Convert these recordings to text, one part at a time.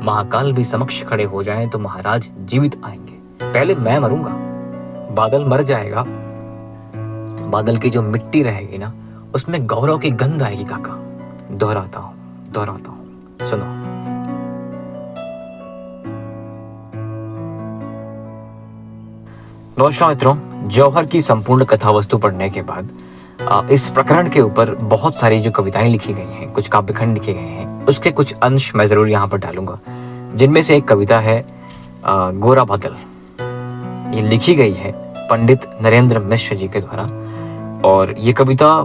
महाकाल भी समक्ष खड़े हो जाएं तो महाराज जीवित आएंगे, पहले मैं मरूंगा। बादल मर जाएगा, बादल की जो मिट्टी रहेगी ना उसमें गौरव की गंध आएगी काका। दोहराता हूं, सुनो। नमस्कार मित्रों, जौहर की संपूर्ण कथा वस्तु पढ़ने के बाद इस प्रकरण के ऊपर बहुत सारी जो कविताएं लिखी गई हैं, कुछ काव्यखंड लिखे गए हैं, उसके कुछ अंश मैं जरूर यहाँ पर डालूंगा। जिनमें से एक कविता है गोरा बादल। ये लिखी गई है पंडित नरेंद्र मिश्र जी के द्वारा। और ये कविता,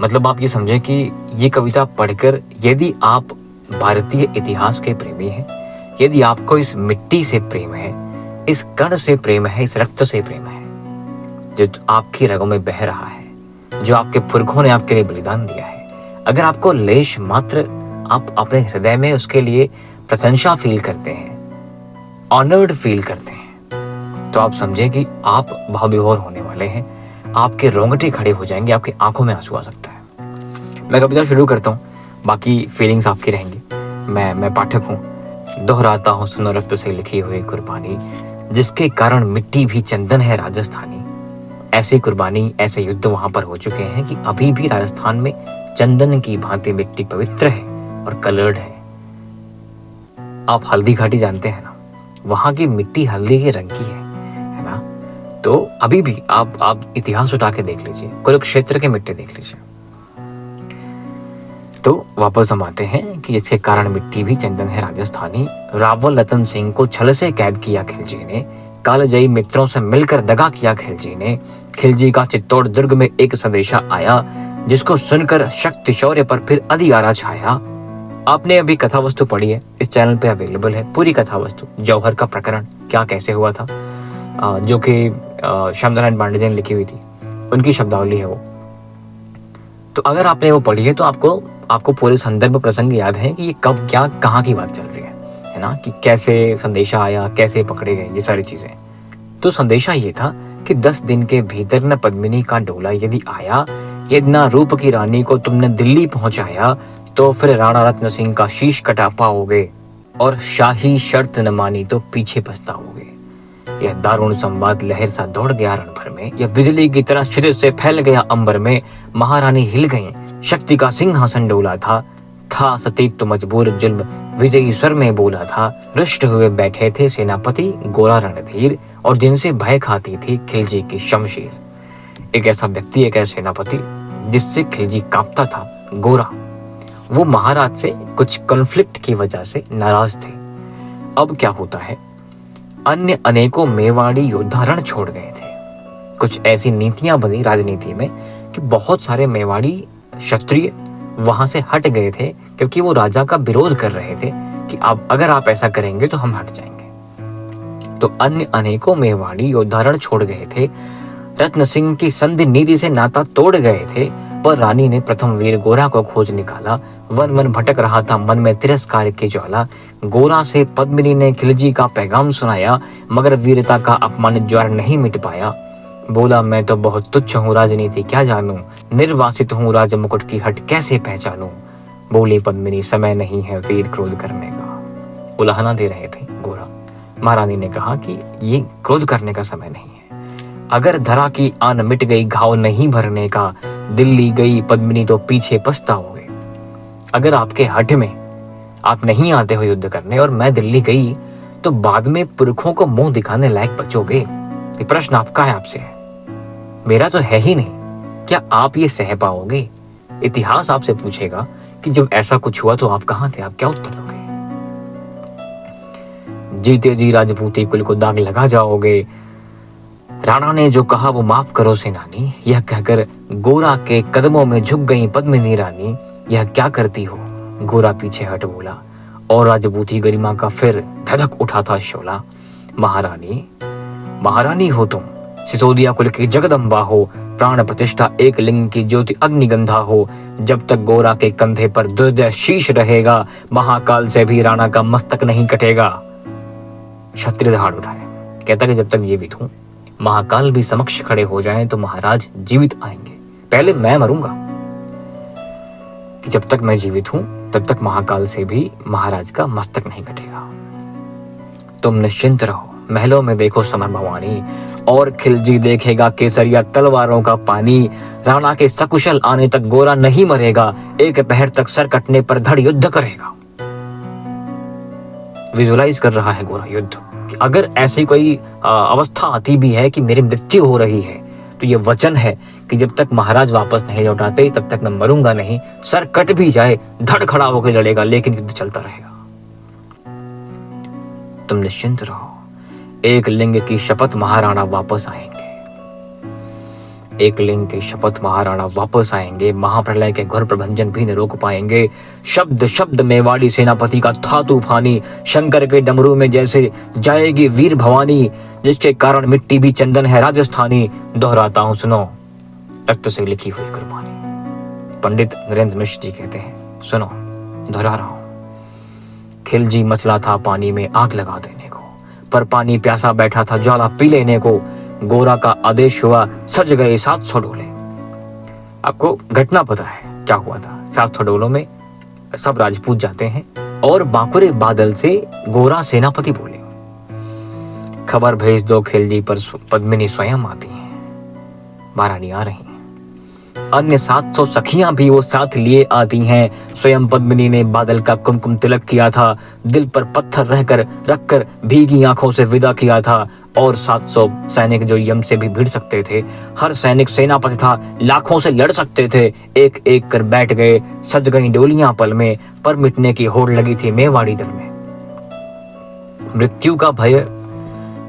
मतलब आप ये समझें कि ये कविता पढ़कर यदि आप भारतीय इतिहास के प्रेमी हैं, यदि आपको इस मिट्टी से प्रेम है, इस कण से प्रेम है, इस रक्त से प्रेम है जो आपकी रगों में बह रहा है, जो आपके पुरखों ने आपके लिए बलिदान दिया है, अगर आपको लेश मात्र आप अपने हृदय में उसके लिए प्रशंसा फील करते हैं, ऑनर्ड फील करते हैं, तो आप समझें कि आप भावविभोर होने वाले हैं। आपके रोंगटे खड़े हो जाएंगे, आपकी आंखों में आंसू आ सकता है। मैं कविता शुरू करता हूँ, बाकी फीलिंग्स आपकी रहेंगी। मैं पाठक हूँ। दोहराता हूँ, सुनो रक्त से लिखी हुई कुर्बानी, जिसके कारण मिट्टी भी चंदन है राजस्थानी। ऐसी कुर्बानी, ऐसे युद्ध वहां पर हो चुके हैं कि अभी भी राजस्थान में चंदन की भांति मिट्टी पवित्र है और कलर्ड है। आप हल्दी घाटी जानते हैं ना, वहां की मिट्टी हल्दी के रंग की है ना। तो अभी भी आप इतिहास उठा के देख लीजिए, कुरुक्षेत्र की मिट्टी देख लीजिए। तो वापस हम आते हैं कि इसके कारण मिट्टी भी चंदन है राजस्थानी। रावल रतन सिंह को छल से कैद किया खिलजी ने, कालजयी मित्रों से मिलकर दगा किया खिलजी ने। खिलजी का चित्तौड़ दुर्ग में एक संदेशा आया, जिसको सुनकर शक्ति शौर्य पर फिर अधिकारा छाया। आपने अभी कथा वस्तु पढ़ी है, इस चैनल पे अवेलेबल है पूरी कथा वस्तु। जौहर का प्रकरण क्या कैसे हुआ था, जो कि श्यामनारायण पांडे जी ने लिखी हुई थी, उनकी शब्दावली है वो। तो अगर आपने वो पढ़ी है तो आपको पूरे संदर्भ प्रसंग याद है कि ये कब क्या कहाँ की बात चल रही है ना, कि कैसे संदेशा आया, कैसे पकड़े गए, ये सारी चीजें। तो संदेशा ये था कि 10 दिन के भीतर न पद्मिनी का डोला यदि आया, यदि न रूप की रानी को तुमने दिल्ली पहुंचाया, तो फिर राणा रत्न सिंह का शीश कटा पाओगे, और शाही शर्त न मानी तो पीछे पछताओगे। यह दारुण संवाद लहर सा दौड़ गया रण भर में, यह बिजली की तरह क्षितिज से फैल गया अंबर में। महारानी हिल गई, शक्ति का सिंहासन डोला था सतीत तो मजबूर जुल्म विजयी स्वर में बोला था। रुष्ट हुए बैठे थे सेनापति गोरा रणधीर, और जिनसे भय खाती थी खिलजी की शमशीर। एक ऐसा व्यक्ति, एक ऐसा सेनापति जिससे खिलजी कांपता था, गोरा। वो महाराज से कुछ कॉन्फ्लिक्ट की वजह से नाराज थे। अब क्या होता है, अन्य अनेकों मेवाड़ी योद्धा रण छोड़ गए थे। कुछ ऐसी नीतियां बनी राजनीति में कि बहुत सारे मेवाड़ी क्षत्रिय वहां से हट गए थे, क्योंकि वो राजा का विरोध कर रहे थे कि अब अगर आप ऐसा करेंगे तो हम हट जाएंगे। तो अन्य अनेकों मेवाड़ी योद्धा रण छोड़ गए थे, रत्न सिंह की संधि नीति से नाता तोड़ गए थे। पर रानी ने प्रथम वीर गोरा को खोज निकाला, वन वन भटक रहा था मन में तिरस्कार की ज्वाला। गोरा से पद्मिनी ने खिलजी का पैगाम सुनाया, मगर वीरता का अपमानित ज्वार नहीं मिट पाया। बोला, मैं तो बहुत तुच्छ हूँ, राजनीति क्या जानूं, निर्वासित हूँ, राज मुकुट की हट कैसे पहचानूं। बोली पद्मिनी, समय नहीं है वीर क्रोध करने का। उलाहना दे रहे थे गोरा। महारानी ने कहा कि ये क्रोध करने का समय नहीं है। अगर धरा की आन मिट गई, घाव नहीं भरने का, दिल्ली गई पद्मिनी तो पीछे पछताओगे। अगर आपके हट में आप नहीं आते हो युद्ध करने और मैं दिल्ली गई, तो बाद में पुरखों को मुंह दिखाने लायक बचोगे। ये प्रश्न आपका है, आपसे है, मेरा तो है ही नहीं। क्या आप ये सह पाओगे? इतिहास आपसे पूछेगा कि जब ऐसा कुछ हुआ तो आप कहां थे, आप क्या उत्तर दोगे? जीते जी राजपूती कुल को दाग लगा जाओगे। राणा ने जो कहा वो माफ करो सेनानी, यह कहकर गोरा के कदमों में झुक गई पद्मिनी रानी। यह क्या करती हो? गोरा पीछे हट बोला, और राजपूती गरिमा का फिर धधक उठा था शोला। महारानी हो तुम, सिसोदिया कुल की जगदम्बा हो, प्राण प्रतिष्ठा एक लिंग की ज्योति अग्निगंधा हो। जब तक गोरा के कंधे पर दुर्जय शीश रहेगा, महाकाल से भी राणा का मस्तक नहीं कटेगा। क्षत्रिय हाथ उठाए, कहता कि जब तक जीवित हूं, महाकाल भी समक्ष खड़े हो जाएं तो महाराज जीवित आएंगे, पहले मैं मरूंगा। कि जब तक मैं जीवित हूं तब तक महाकाल से भी महाराज का मस्तक नहीं कटेगा। तुम निश्चिंत रहो, महलों में देखो समर भवानी, और खिलजी देखेगा केसरिया तलवारों का पानी। राणा के सकुशल आने तक गोरा नहीं मरेगा, एक पहर तक सर कटने पर धड़ युद्ध करेगा। विजुलाइज कर रहा है गोरा युद्ध कि अगर ऐसी कोई अवस्था आती भी है कि मेरी मृत्यु हो रही है, तो ये वचन है कि जब तक महाराज वापस नहीं लौटाते तब तक मैं मरूंगा नहीं। सर कट भी जाए, धड़ खड़ा होकर लड़ेगा, लेकिन युद्ध चलता रहेगा। तुम निश्चिंत रहो, एक लिंग की शपथ महाराणा वापस आएंगे। एक लिंग की शपथ महाराणा वापस आएंगे। महाप्रलय के घोर प्रभंजन भी न रोक पाएंगे। शब्द शब्द मेवाड़ी सेनापति का था तूफानी, शंकर के डमरू में जैसे जाएगी वीर भवानी, जिसके कारण मिट्टी भी चंदन है राजस्थानी। दोहराता हूं सुनो, रक्त से लिखी हुई कुर्बानी। पंडित नरेंद्र मिश्र जी कहते हैं, सुनो दोहरा रहा हूं। खिलजी मचला था पानी में आग लगा देने को, पर पानी प्यासा बैठा था ज्वाला पी लेने को। गोरा का आदेश हुआ, सज गए 700 डोले। आपको घटना पता है क्या हुआ था? 700 डोलों में सब राजपूत जाते हैं और बांकुरे बादल से गोरा सेनापति बोले, खबर भेज दो खिलजी पर पद्मिनी स्वयं आती हैं, महारानी आ रही हैं। अन्य 700 सखियां भी वो साथ लिए आती हैं। स्वयं पद्मिनी ने बादल का कुमकुम तिलक किया था, दिल पर पत्थर रखकर भीगी आंखों से विदा किया था। और 700 सैनिक जो यम से भी भिड़ सकते थे, हर सैनिक सेनापति था, लाखों से लड़ सकते थे, एक एक कर बैठ गए। सज गई डोलियां पल में, पर मिटने की होड़ लगी थी मेवाड़ी दल में। मृत्यु का भय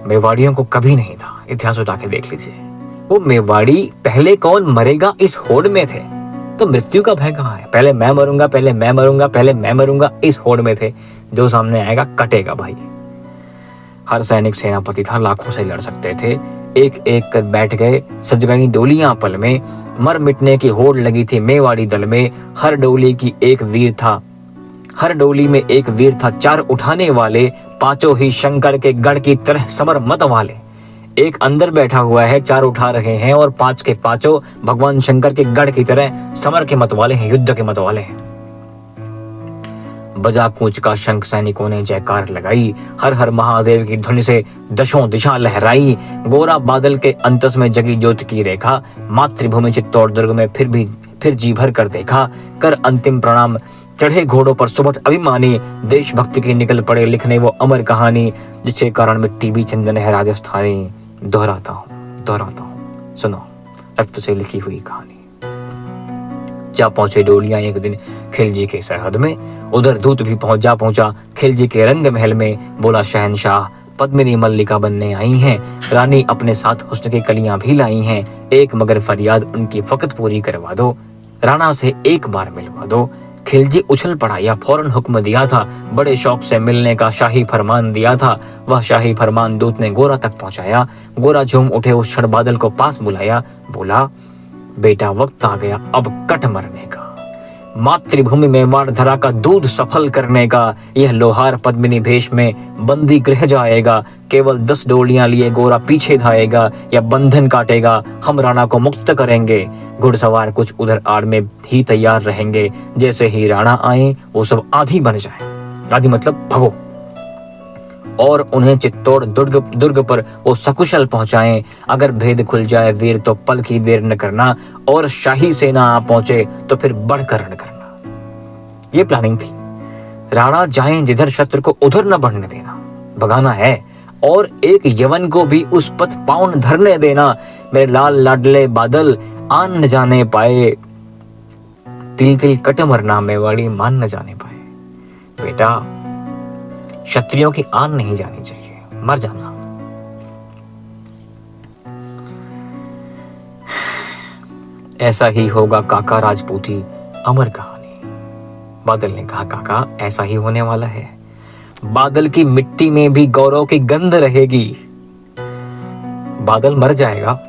मेवाड़ियों को कभी नहीं था। इतिहास उठा के देख लीजिए, वो मेवाड़ी पहले कौन मरेगा इस होड़ में थे, तो मृत्यु का भय कहाँ है? पहले मैं मरूंगा, पहले मैं मरूंगा, पहले मैं मरूंगा, इस होड़ में थे। जो सामने आएगा कटेगा भाई। हर सैनिक सेनापति था, लाखों से लड़ सकते थे, एक एक कर बैठ गए। सज गई डोलियां पल में, मर मिटने की होड़ लगी थी मेवाड़ी दल में। हर डोली की एक वीर था, हर डोली में एक वीर था, 4 उठाने वाले, पांचों ही शंकर के गढ़ की तरह समर मत वाले। एक अंदर बैठा हुआ है, 4 उठा रहे हैं, और 5 के पांचों भगवान शंकर के गढ़ की तरह समर के मत वाले हैं, युद्ध के मत वाले हैं। बजा कूच का शंख, सैनिकों ने जयकार लगाई, हर हर महादेव की ध्वनि से दशों दिशा लहराई। गोरा बादल के अंतस में जगी ज्योति की रेखा, मातृभूमि चित्तौड़ दुर्ग में फिर जी भर कर देखा। कर अंतिम प्रणाम चढ़े घोड़ों पर सुबह अभिमानी, देशभक्ति की निकल पड़े लिखने वो अमर कहानी, जिसके कारण मिट्टी भी चंदन है राजस्थानी। दोहराता हूँ सुनो, रक्त से लिखी हुई कहानी। जा पहुंचे डोलियां एक दिन खिलजी के सरहद में, उधर दूत भी पहुंचा खिलजी के रंग महल में। बोला शहनशाह, पद्मिनी मल्लिका बनने आई हैं, रानी अपने साथ हुस्न की कलियां भी लाई हैं। एक मगर फरियाद उनकी फकत पूरी करवा दो, राणा से एक बार मिलवा दो। खिलजी उछल पड़ा या फौरन हुक्म दिया था, बड़े शौक से मिलने का शाही फरमान दिया था। वह शाही फरमान दूत ने गोरा तक पहुंचाया। गोरा झूम उठे, उस क्षण बादल को पास बुलाया, बोला बेटा वक्त आ गया अब कट मरने का, मातृभूमि में मार धरा का दूध सफल करने का। यह लोहार पद्मिनी भेष में बंदी गृह जाएगा, केवल 10 डोलियां लिए गोरा पीछे धाएगा, या बंधन काटेगा, हम राणा को मुक्त करेंगे। घुड़सवार कुछ उधर आड़ में ही तैयार रहेंगे, जैसे ही राणा आए वो सब आधी बन जाए। आधी मतलब भगो, और उन्हें चित्तौड़ दुर्ग पर वो सकुशल पहुंचाएं। अगर भेद खुल जाए वीर तो पल की देर न करना, और शाही सेना आ पहुंचे तो फिर बढ़कर रण करना। ये प्लानिंग थी। राणा जाएं जिधर, शत्रु को उधर न बढ़ने देना, भगाना है, और एक यवन को भी उस पथ पांव न धरने देना। मेरे लाल लाडले बादल आन न जाने पाए, तिल तिल कट मरना मेवाड़ी मान न जाने पाए। बेटा क्षत्रियों की आन नहीं जानी चाहिए, मर जाना। ऐसा ही होगा काका राजपूती, अमर कहानी। बादल ने कहा काका ऐसा ही होने वाला है, बादल की मिट्टी में भी गौरव की गंध रहेगी। बादल मर जाएगा,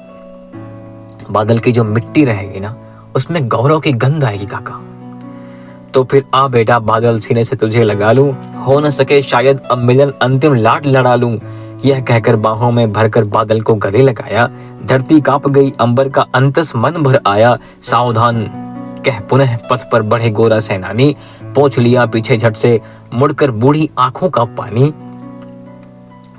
बादल की जो मिट्टी रहेगी ना उसमें गौरव की गंध आएगी काका। तो फिर आ बेटा बादल, सीने से तुझे लगा लूं, हो न सके शायद अब मिलन, अंतिम लाड लड़ा लूं। यह कहकर बाहों में भरकर बादल को गले लगाया। धरती कांप गई, अंबर का अंतस मन भर आया। सावधान कह पुनः पथ पर बढ़े गोरा सेनानी, पोंछ लिया पीछे झट से मुड़कर बूढ़ी आंखों का पानी,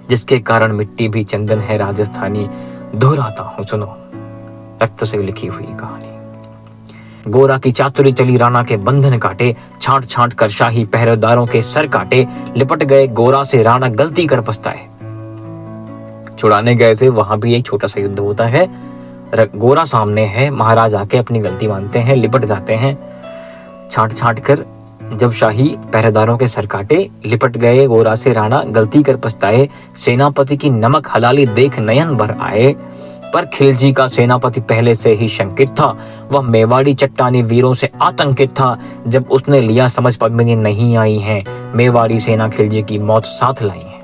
जिसके कारण मिट्टी भी चंदन है राजस्थानी, दोहराता हूं सुनो रक्त से लिखी हुई कहानी। गोरा की चातुरी चली राणा के बंधन काटे, छांट छांट कर शाही पहरेदारों के सर काटे, लिपट गए गोरा से राणा गलती कर पछताए। छुड़ाने गए थे, वहां भी एक छोटा सा युद्ध होता है, गोरा सामने है, महाराज आके अपनी गलती मानते हैं, लिपट जाते हैं, छांट छांट कर जब शाही पहरेदारों के सर काटे, लिपट गए गोरा से राणा गलती कर पछताए, सेनापति की नमक हलाली देख नयन भर आए। पर खिलजी का सेनापति पहले से ही शंकित था, वह मेवाड़ी चट्टानी वीरों से आतंकित था। जब उसने लिया समझ पद्मिनी नहीं आई है, मेवाड़ी सेना खिलजी की मौत साथ लाई है,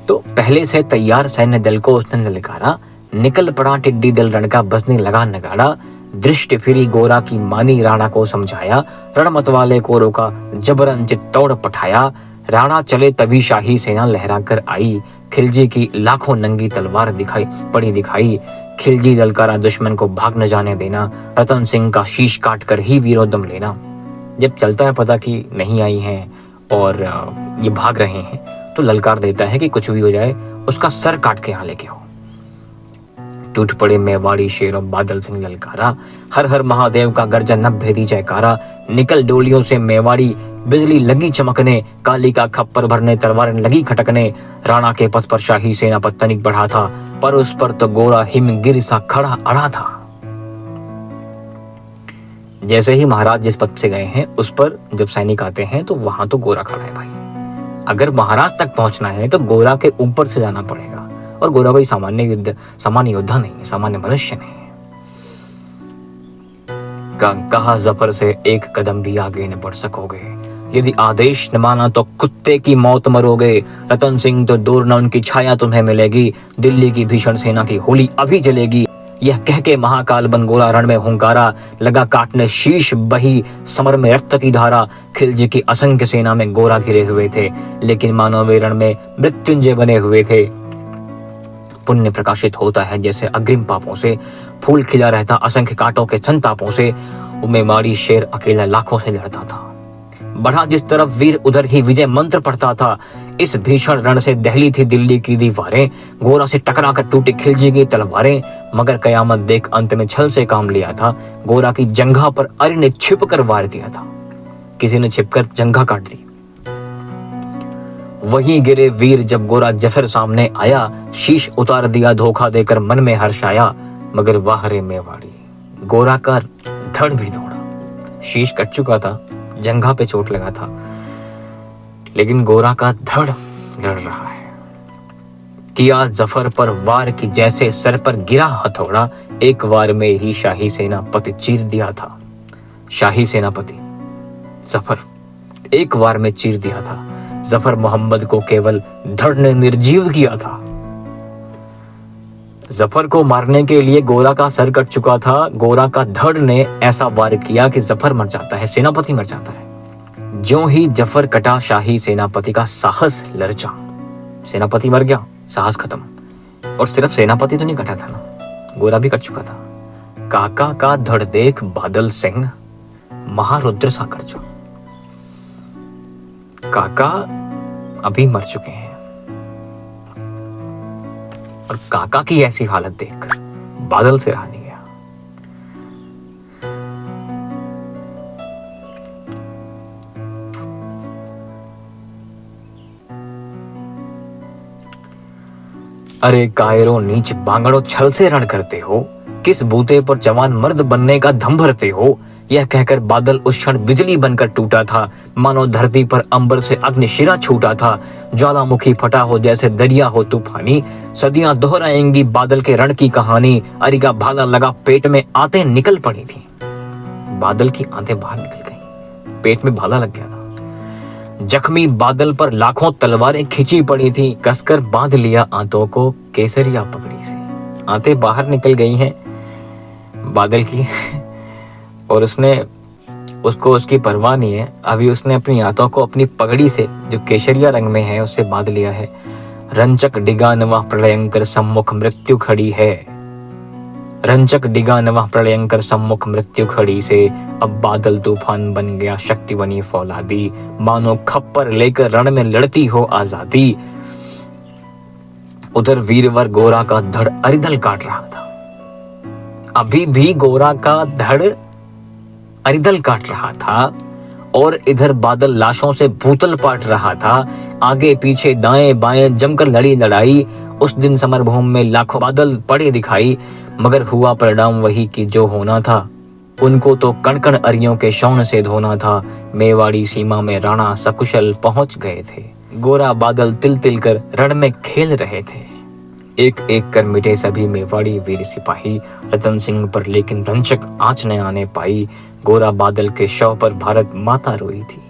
तो पहले से तैयार सैन्य दल को उसने ललकारा, निकल पड़ा टिड्डी दल रण का बजने लगा नगाड़ा। दृष्टि फिरी गोरा की मानी राणा को समझाया, रण मतवाले को रोका जबरन चित्तौड़ पठाया। राणा चले तभी शाही सेना लहरा कर आई, खिलजी की लाखों नंगी तलवार दिखाई। खिलजी दलकारा दुश्मन को भाग न जाने देना, रतन सिंह का शीश काट कर ही वीरोदम लेना। जब चलता है पता कि नहीं आई हैं और ये भाग रहे हैं, तो ललकार देता है कि कुछ भी हो जाए उसका सर काट के यहाँ लेके हो। टूट पड़े मेवाड़ी शेरों बादल सिंह ललकारा, हर हर महादेव का गर्जन नभ भेदी जयकारा। निकल डोलियों से मेवाड़ी बिजली लगी चमकने, काली का खप्पर भरने तलवारें लगी खटकने। राणा के पथ पर शाही सेना पर तनिक बढ़ा था, पर उस पर तो गोरा हिमगिर सा खड़ा अड़ा था। जैसे ही महाराज जिस पथ से गए हैं उस पर जब सैनिक आते हैं तो वहां तो गोरा खड़ा है भाई। अगर महाराज तक पहुंचना है तो गोरा के ऊपर से जाना पड़ेगा, और गोरा कोई सामान्य योद्धा नहीं है, सामान्य मनुष्य नहीं है। कहा जफर से एक कदम भी आगे न बढ़ सकोगे, यदि आदेश न माना तो कुत्ते की मौत मरोगे। रतन सिंह तो दूर न उनकी छाया तुम्हें मिलेगी, दिल्ली की भीषण सेना की होली अभी जलेगी। यह कह के महाकाल बन गोरा रण में हुंकारा, लगा काटने शीश बही समर में रक्त की धारा। खिलजी की असंख्य सेना में गोरा घिरे हुए थे, लेकिन मानव वे रण में मृत्युंजय बने हुए थे। पुण्य प्रकाशित होता है जैसे अग्रिम पापों से, फूल खिला रहता असंख्य कांटों के संतापों से। मेवाड़ी शेर अकेला लाखों से लड़ता था, बढ़ा जिस तरफ वीर उधर ही विजय मंत्र पढ़ता था। इस भीषण रण से दहली थी दिल्ली की दीवारें, गोरा से टकरा कर टूटी खिलजी की तलवारें। मगर कयामत देख अंत में छल से काम लिया था, गोरा की जंघा पर अरि ने छिप कर वार किया था। किसी ने छिपकर जंघा काट दी। वहीं गिरे वीर जब गोरा जफर सामने आया, शीश उतार दिया धोखा देकर मन में हर्ष आया। मगर वाह रे मेवाड़ी, गोरा का धड़ भी दौड़ा। शीश कट चुका था, जंघा पे चोट लगा था, लेकिन गोरा का धड़ लड़ रहा है। किया जफर पर वार की जैसे सर पर गिरा हथौड़ा, एक वार में ही शाही सेनापति चीर दिया था। शाही सेनापति जफर एक वार में चीर दिया था। जफर मोहम्मद को केवल धड़ ने निर्जीव किया था। जफर को मारने के लिए गोरा का सर कट चुका था, गोरा का धड़ ने ऐसा वार किया कि जफर मर जाता है, सेनापति मर जाता है। ज्यों ही जफर कटा, शाही सेनापति का साहस लरचा। सेनापति मर गया, साहस खत्म। और सिर्फ सेनापति तो नहीं कटा था ना, गोरा भी कट चुका था। काका का धड़ देख बादल सिंह महारुद्र सा गर्जा। काका अभी मर चुके हैं, और काका की ऐसी हालत देखकर बादल से रहा नहीं गया। अरे कायरों नीच बांगड़ों, छल से रण करते हो, किस बूते पर जवान मर्द बनने का दम भरते हो। यह कहकर बादल उस क्षण बिजली बनकर टूटा था, मानो धरती पर अंबर से अग्निशिरा छूटा था। ज्वालामुखी फटा हो जैसे दरिया हो तूफानी, सदियां दोहराएंगी बादल के रण की कहानी। अरि का भाला लगा पेट में, आते निकल पड़ी थी। बादल की आंतें बाहर निकल गई, पेट में भाला लग गया था। जख्मी बादल पर लाखों तलवारें खिंची पड़ी थी, कसकर बांध लिया आंतों को केसरिया पगड़ी से। आंतें बाहर निकल गई हैं बादल की और उसको उसकी परवाह नहीं है। अभी उसने अपनी आंतों को अपनी पगड़ी से, जो केसरिया रंग में है, उससे बांध लिया है। रंचक डिगा नवा प्रलयंकर सम्मुख मृत्यु खड़ी है। रंचक डिगा नवा प्रलयंकर सम्मुख मृत्यु खड़ी से। अब बादल तूफान बन गया शक्ति बनी फौलादी, मानो खप्पर लेकर रण में लड़ती हो आजादी। उधर वीरवर गोरा का धड़ अरिदल काट रहा था। अभी भी गोरा का धड़ अरिदल काट रहा था और इधर बादल लाशों से भूतल पाट रहा था। आगे पीछे दाएं बाएं जमकर लड़ी लड़ाई। उस दिन समरभूमि में लाखों बादल पड़े दिखाई, मगर हुआ परिणाम वही कि जो होना था। उनको तो कण कण अरियों के शौन से धोना था। मेवाड़ी सीमा में राणा सकुशल पहुंच गए थे। गोरा बादल तिल तिल कर रण में खेल रहे थे। एक एक कर मिटे सभी मेवाड़ी वीर सिपाही रतन सिंह पर, लेकिन रंचक आंच न आने पाई। गोरा बादल के शव पर भारत माता रोई थी।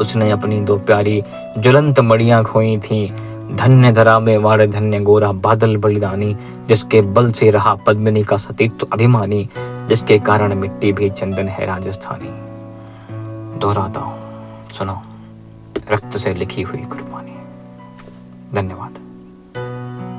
उसने अपनी दो प्यारी ज्वलंत मड़ियां खोई थीं। धन्य धरा मेवाड़ धन्य गोरा बादल बलिदानी, जिसके बल से रहा पद्मिनी का सतीत्व अभिमानी, जिसके कारण मिट्टी भी चंदन है राजस्थानी। दोहराता हूं, सुनो, रक्त से लिखी हुई कुर्बानी। धन्यवाद।